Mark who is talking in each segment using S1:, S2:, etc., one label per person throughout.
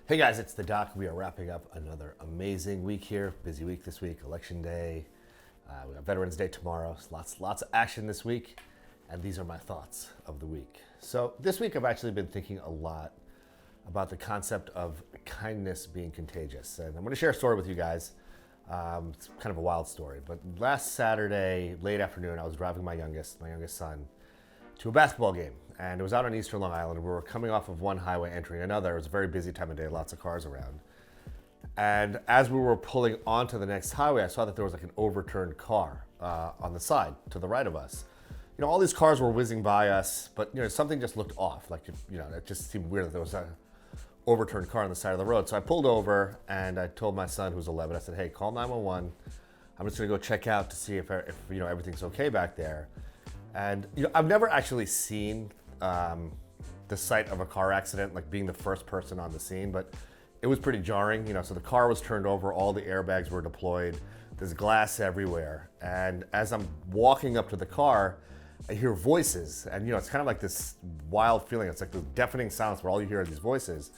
S1: Hey guys, it's the Doc. We are wrapping up another amazing week here. Busy week this week, Election Day. We got Veterans Day tomorrow. So lots of action this week. And these are my thoughts of the week. So this week I've actually been thinking a lot about the concept of kindness being contagious. And I'm going to share a story with you guys. It's kind of a wild story. But last Saturday, late afternoon, I was driving my youngest son, to a basketball game. And it was out on Eastern Long Island. We were coming off of one highway, entering another. It was a very busy time of day, lots of cars around. And as we were pulling onto the next highway, I saw that there was like an overturned car on the side to the right of us. You know, all these cars were whizzing by us, but you know, something just looked off. Like, you know, it just seemed weird that there was a overturned car on the side of the road. So I pulled over and I told my son, who's 11, I said, hey, call 911. I'm just gonna go check out to see if you know, everything's okay back there. And you know, I've never actually seen the site of a car accident, like being the first person on the scene, but it was pretty jarring. You know, so the car was turned over, all the airbags were deployed, there's glass everywhere. And as I'm walking up to the car, I hear voices, and you know, it's kind of like this wild feeling. It's like the deafening silence where all you hear are these voices.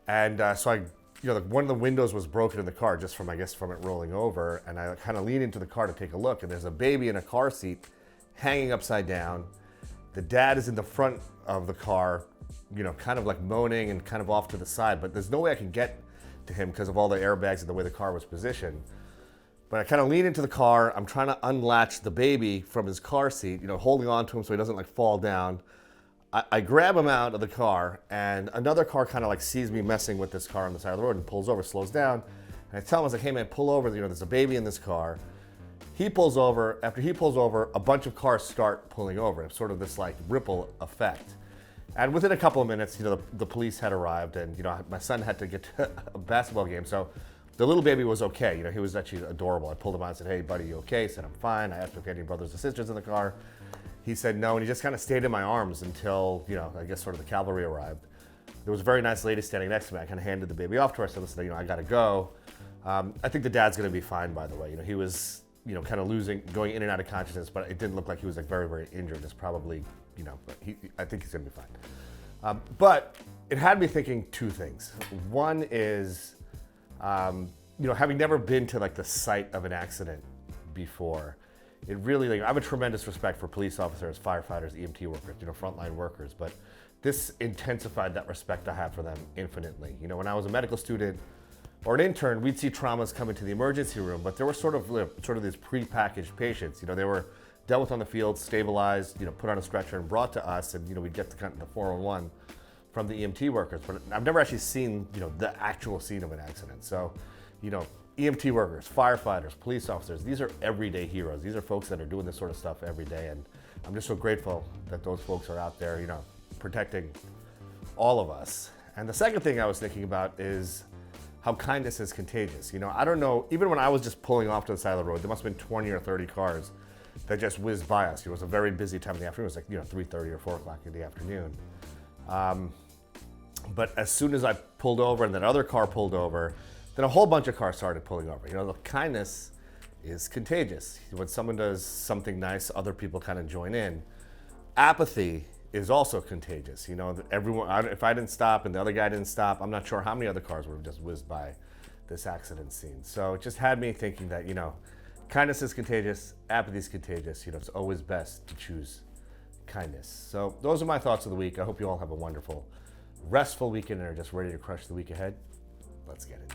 S1: And so you know, one of the windows was broken in the car just from, I guess, from it rolling over. And I kind of lean into the car to take a look, and there's a baby in a car seat hanging upside down. The dad is in the front of the car, you know, kind of like moaning and kind of off to the side, but there's no way I can get to him because of all the airbags and the way the car was positioned. But I kind of lean into the car. I'm trying to unlatch the baby from his car seat, you know, holding on to him so he doesn't like fall down. I grab him out of the car, and another car kind of like sees me messing with this car on the side of the road and pulls over, slows down. And I tell him, I was like, hey man, pull over, you know, there's a baby in this car. He pulls over. After he pulls over, a bunch of cars start pulling over. It's sort of this like ripple effect. And within a couple of minutes, you know, the police had arrived, and you know, my son had to get to a basketball game. So the little baby was okay. You know, he was actually adorable. I pulled him out and said, hey buddy, you okay? He said, I'm fine. I asked if he had any brothers or sisters in the car. He said no, and he just kind of stayed in my arms until, you know, I guess sort of the cavalry arrived. There was a very nice lady standing next to me. I kind of handed the baby off to her. I said, listen, you know, I gotta go. I think the dad's gonna be fine, by the way. You know, he was, you know, kind of going in and out of consciousness, but it didn't look like he was like very injured. It's probably, you know, but I think he's gonna be fine. But it had me thinking two things. One is, you know, having never been to like the site of an accident before, it really, like, I have a tremendous respect for police officers, firefighters, EMT workers, you know, frontline workers, but this intensified that respect I have for them infinitely. You know, when I was a medical student or an intern, we'd see traumas come into the emergency room, but there were sort of these pre-packaged patients. You know, they were dealt with on the field, stabilized, you know, put on a stretcher and brought to us, and you know, we'd get the 411 from the EMT workers. But I've never actually seen, you know, the actual scene of an accident. So, you know, EMT workers, firefighters, police officers, these are everyday heroes. These are folks that are doing this sort of stuff every day, and I'm just so grateful that those folks are out there, you know, protecting all of us. And the second thing I was thinking about is how kindness is contagious. You know, I don't know, even when I was just pulling off to the side of the road, there must have been 20 or 30 cars that just whizzed by us. It was a very busy time of the afternoon. It was like, you know, 3:30 or 4 o'clock in the afternoon. But as soon as I pulled over and that other car pulled over, then a whole bunch of cars started pulling over. You know, the kindness is contagious. When someone does something nice, other people kind of join in. Apathy is also contagious. You know, everyone, if I didn't stop and the other guy didn't stop, I'm not sure how many other cars would have just whizzed by this accident scene. So it just had me thinking that, you know, kindness is contagious, apathy is contagious. You know, it's always best to choose kindness. So those are my thoughts of the week. I hope you all have a wonderful, restful weekend and are just ready to crush the week ahead. Let's get it.